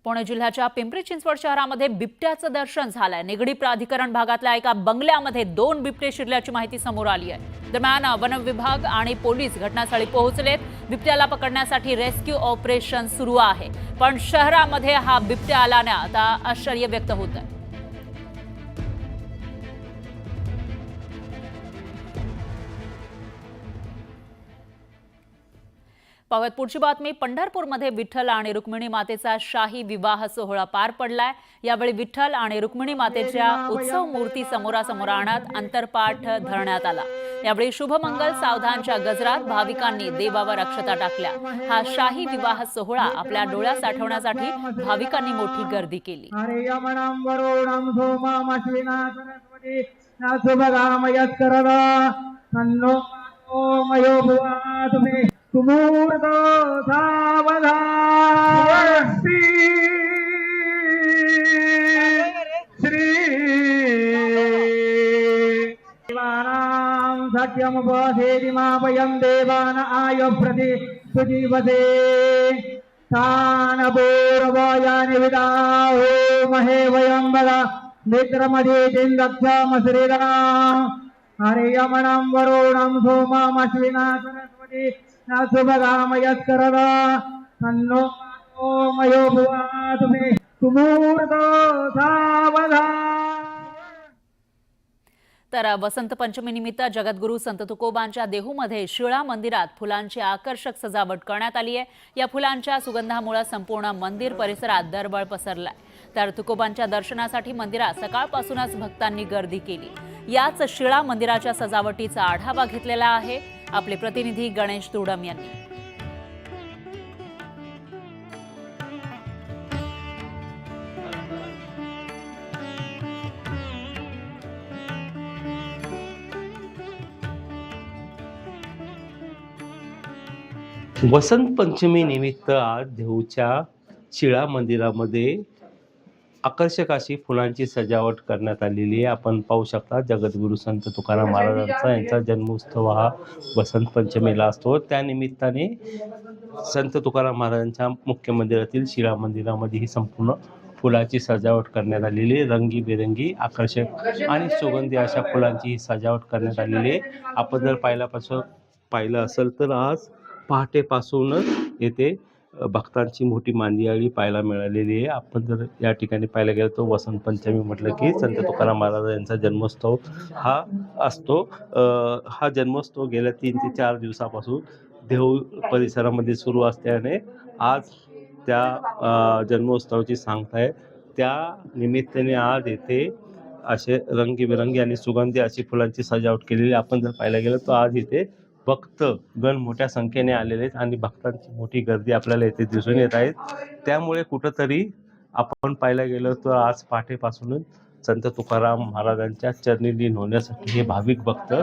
पुणे जिल्ह्याच्या पिंपरी चिंचवड शहरामध्ये बिबट्याचं दर्शन झालंय। निगडी प्राधिकरण भागातल्या एका बंगल्यामध्ये 2 बिबटे शिरल्याची माहिती समोर आली आहे। दरम्यान वन विभाग आणि पोलीस घटनास्थळी पोहोचलेत। बिबट्याला पकडण्यासाठी रेस्क्यू ऑपरेशन सुरू आहे। पण शहरामध्ये हा बिबट्या आल्याने आता आश्चर्य व्यक्त होत आहे। पाहूयात पुढची बातमी। पंढरपूरमध्ये विठ्ठल आणि रुक्मिणी मातेचा शाही विवाह सोहळा पार पडलाय। यावेळी विठ्ठल आणि रुक्मिणी मातेच्या उत्सव मूर्ती समोरासमोर आणत अंतरपाठ धरण्यात आला। यावेळी शुभमंगल सावधानच्या गजरात भाविकांनी देवावर अक्षता टाकल्या। हा शाही विवाह सोहळा आपल्या डोळ्यात साठवण्यासाठी भाविकांनी मोठी गर्दी केली। सुमूर्त सावधान श्री देवानां सत्यम उपसेदिमापयं देवान आयो प्रति सुजीवसे तानपूर्वयानि विदाहो महे वयं बला नेत्रमध्ये दिन्दक्षाम श्रीधरा हरे यमनं वरुणं सोममश्विना सरस्वती तर वसंत पंचमी निमित्त जगद्गुरू संत तुकोबांच्या देहूमध्ये शिळा मंदिरात फुलांची आकर्षक सजावट करण्यात आली आहे। या फुलांच्या सुगंधामुळे संपूर्ण मंदिर परिसरात दरवळ पसरलाय। तर तुकोबांच्या दर्शनासाठी मंदिरात सकाळपासूनच भक्तांनी गर्दी केली। याच शिळा मंदिराच्या सजावटीचा आढावा घेतलेला आहे आपले प्रतिनिधी गणेश तुडम यांनी। वसंत पंचमी निमित्त आज देहूच्या शिळा मंदिरामध्ये आकर्षक अशी फुलांची सजावट करण्यात आलेली आहे। आपण पाहू शकता जगद्गुरू संत तुकाराम महाराजांचा यांचा जन्मोत्सव हा वसंत पंचमीला असतो। त्या निमित्ताने संत तुकाराम महाराजांच्या मुख्य मंदिरातील शिळा मंदिरामध्ये ही संपूर्ण फुलाची सजावट करण्यात आलेली आहे। रंगीबेरंगी आकर्षक आणि सुगंधी अशा फुलांची ही सजावट करण्यात आलेली आहे। आपण जर पाहिलं असेल तर आज पहाटेपासूनच येथे भक्तांची मोठी मांदियाळी पाहायला मिळालेली आहे। आपण जर या ठिकाणी पाहायला गेलो तर वसंत पंचमी म्हटलं की संत तुकाराम महाराज यांचा जन्मोत्सव हा असतो। हा जन्मोत्सव गेल्या 3 ते 4 दिवसापासून देहू परिसरामध्ये सुरू असल्याने आज त्या जन्मोत्सवाची सांगता आहे। त्या निमित्ताने आज येथे असे रंगीबेरंगी आणि सुगंधी अशी फुलांची सजावट केलेली। आपण जर पाहायला गेलो तर आज इथे भक्त गण मोठ्या संख्येने आलेले आहेत आणि भक्तांची मोठी गर्दी आपल्याला येथे दिसून येत आहे। त्यामुळे कुठंतरी आपण पाहायला गेलो तर आज पहाटेपासूनच संत तुकाराम महाराजांच्या चरणी लीन होण्यासाठी हे भाविक भक्त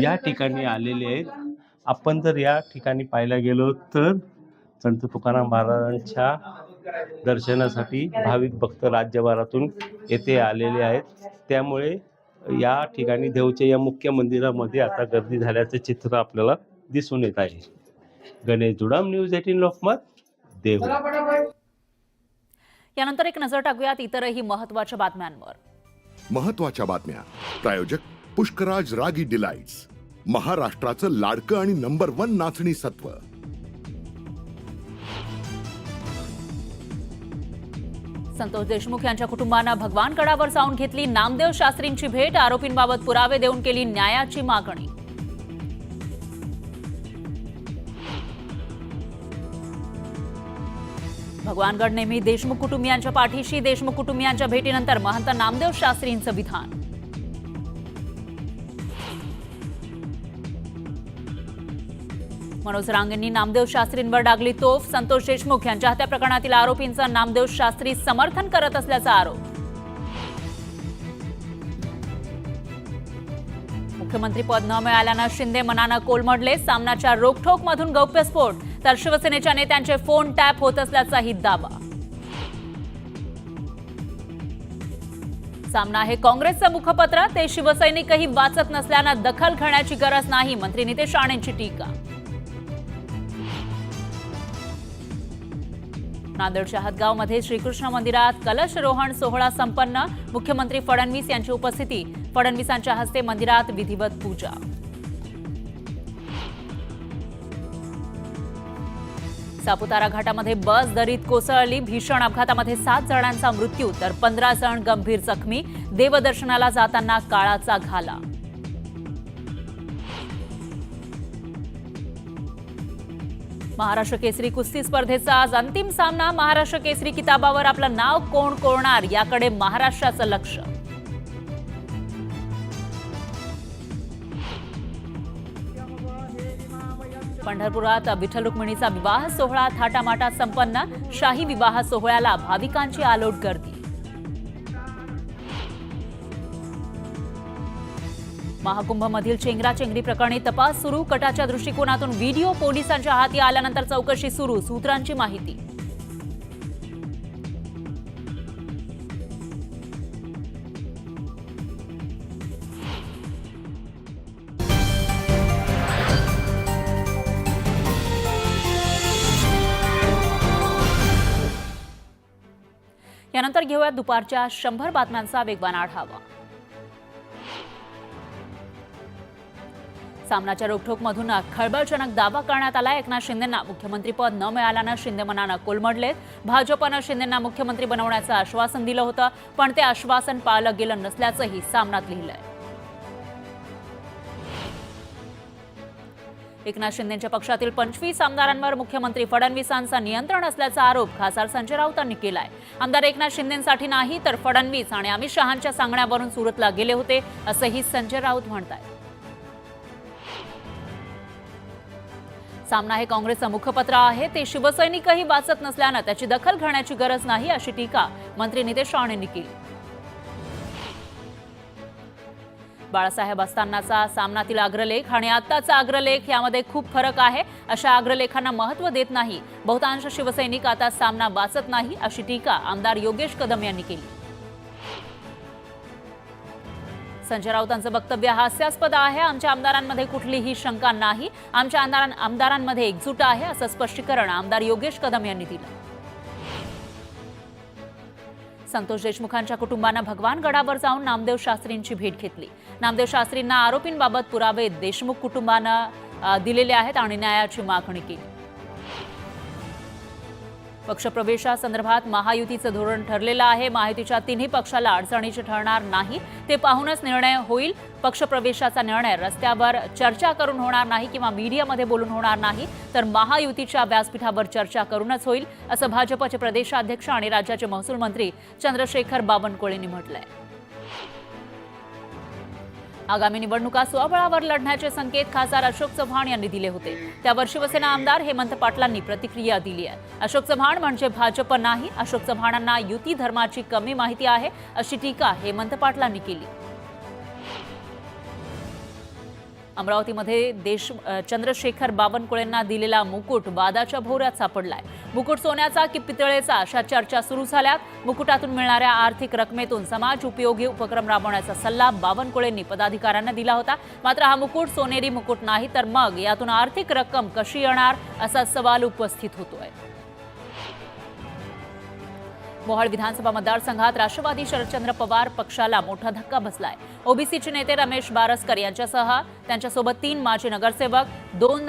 या ठिकाणी आलेले आहेत। आपण जर या ठिकाणी पाहायला गेलो तर संत तुकाराम महाराजांच्या दर्शनासाठी भाविक भक्त राज्यभरातून येथे आलेले आहेत। त्यामुळे या ठिकाणी देऊच्या या मुख्य मंदिरामध्ये आता गर्दी झाल्याचे चित्र आपल्याला दिसून येत आहे। गणेश जुडाम, न्यूज 18 लोकमत, देहू। यानंतर एक नजर टाकूयात इतरही महत्त्वाच्या बातम्यांवर। महत्त्वाच्या बातम्या प्रायोजक पुष्कराज रागी डिलाइट्स, महाराष्ट्राचं लाडकं आणि नंबर 1 नाचणी सत्व। संतोष देशमुख यांच्या कुटुंबानं भगवानगडावर जाऊन घेतली नामदेव शास्त्रींची भेट। आरोपींबाबत पुरावे देऊन केली न्यायाची मागणी। भगवानगड नेहमी देशमुख कुटुंबियांच्या पाठीशी। देशमुख कुटुंबियांच्या भेटीनंतर महंत नामदेव शास्त्रींचं विधान। मनोज रांगेंनी नामदेव शास्त्रींवर डागली तोफ। संतोष देशमुख यांच्या हत्या प्रकरणातील आरोपींचं नामदेव शास्त्री समर्थन करत असल्याचा आरोप। मुख्यमंत्रीपद न मिळाल्यानं शिंदे मनानं कोलमडले। सामनाच्या रोखठोकमधून गौप्यस्फोट, तर शिवसेनेच्या नेत्यांचे फोन टॅप होत असल्याचाही दावा। सामना हे काँग्रेसचं मुखपत्र, ते शिवसैनिकही वाचत नसल्यानं दखल घेण्याची गरज नाही, मंत्री नितेश राणेंची टीका। नांदेडच्या हदगावमध्ये श्रीकृष्ण मंदिरात कलशरोहण सोहळा संपन्न. मुख्यमंत्री फडणवीस यांची उपस्थिती. फडणवीसांच्या हस्ते मंदिरात विधिवत पूजा. सापुतारा घाटामध्ये बस दरीत कोसळली. भीषण अपघातामध्ये 7 जणांचा मृत्यू तर 15 जण गंभीर जखमी. देवदर्शनाला जाताना काळाचा घाला. महाराष्ट्र केसरी कुस्ती स्पर्धेचा आज अंतिम सामना. महाराष्ट्र केसरी किताबावर आपलं नाव कोण कोरणार याकडे महाराष्ट्राचं लक्ष. पंढरपुरात विठ्ठल रुक्मिणीचा विवाह सोहळा थाटामाटात संपन्न. शाही विवाह सोहळ्याला भाविकांची आलोट गर्दी. महाकुंभमधील चेंगराचेंगरी प्रकरणी तपास सुरू. कटाच्या दृष्टिकोनातून व्हिडिओ पोलिसांच्या हाती आल्यानंतर चौकशी सुरू. सूत्रांची माहिती. यानंतर घेऊयात दुपारच्या 100 बातम्यांचा वेगवान आढावा. सामनाच्या रोखठोकमधून खळबळजनक दावा करण्यात आला. एकनाथ शिंदेंना मुख्यमंत्रीपद न मिळाल्यानं शिंदे मनानं कोलमडलेत. भाजपनं शिंदेंना मुख्यमंत्री बनवण्याचं आश्वासन दिलं होतं, पण ते आश्वासन पाळलं गेलं नसल्याचंही सामनात लिहिलंय. एकनाथ शिंदेंच्या पक्षातील 25 आमदारांवर मुख्यमंत्री फडणवीसांचं नियंत्रण असल्याचा आरोप खासदार संजय राऊतांनी केलाय. आमदार एकनाथ शिंदेंसाठी नाही तर फडणवीस आणि अमित शहांच्या सांगण्यावरून सुरतला गेले होते असंही संजय राऊत म्हणतायत. सामना हे काँग्रेसचं मुखपत्र आहे, ते शिवसैनिकही वाचत नसल्यानं त्याची दखल घेण्याची गरज नाही अशी टीका मंत्री नितेश राणेंनी केली. बाळासाहेब असतानाचा सामनातील अग्रलेख आणि आत्ताचा अग्रलेख यामध्ये खूप फरक आहे. अशा अग्रलेखांना महत्त्व देत नाही. बहुतांश शिवसैनिक आता सामना वाचत नाही अशी टीका आमदार योगेश कदम यांनी केली. संजय राऊतांचं वक्तव्य हास्यास्पद आहे. आमच्या आमदारांमध्ये कुठलीही शंका नाही. आमच्या आमदारांमध्ये एकजूट आहे असं स्पष्टीकरण आमदार योगेश कदम यांनी दिलं. संतोष देशमुखांच्या कुटुंबानं भगवानगडावर जाऊन नामदेव शास्त्रींची भेट घेतली. नामदेव शास्त्रींना आरोपींबाबत पुरावे देशमुख कुटुंबानं दिलेले आहेत आणि न्यायाची मागणी केली. पक्षप्रवेशासंदर्भात महायुतीचं धोरण ठरलेलं आहे. महायुतीच्या तिन्ही पक्षाला अडचणीचे ठरणार नाही, ते पाहूनच निर्णय होईल. पक्षप्रवेशाचा निर्णय रस्त्यावर चर्चा करून होणार नाही किंवा मीडियामध्ये बोलून होणार नाही, तर महायुतीच्या व्यासपीठावर चर्चा करूनच होईल असं भाजपचे प्रदेशाध्यक्ष आणि राज्याचे महसूल मंत्री चंद्रशेखर बावनकुळेंनी म्हटलंय. आगामी निवडणुका स्वबळावर लढण्याचे संकेत खासदार अशोक चव्हाण यांनी दिले होते. त्यावर शिवसेना आमदार हेमंत पाटलांनी प्रतिक्रिया दिली आहे. अशोक चव्हाण म्हणजे भाजप नाही. अशोक चव्हाणांना युती धर्माची कमी माहिती आहे अशी टीका हेमंत पाटलांनी केली. अमरावतीमध्ये चंद्रशेखर बावनकुळेंना दिलेला मुकुट वादाच्या भोवऱ्यात सापडलाय. मुकुट सोन्याचा की पितळेचा अशा चर्चा सुरू झाल्यात. मुकुटातून मिळणाऱ्या आर्थिक रकमेतून समाज उपयोगी उपक्रम राबवण्याचा सल्ला बावनकुळेंनी पदाधिकाऱ्यांना दिला होता. मात्र हा मुकुट सोनेरी मुकुट नाही, तर मग यातून आर्थिक रक्कम कशी येणार असा सवाल उपस्थित होतोय. मोहोळ विधानसभा मतदारसंघात राष्ट्रवादी शरदचंद्र पवार पक्षाला मोठा धक्का बसलाय. ओबीसीचे नेते रमेश बारसकर यांच्यासह त्यांच्यासोबत 3 माजी नगरसेवक, 2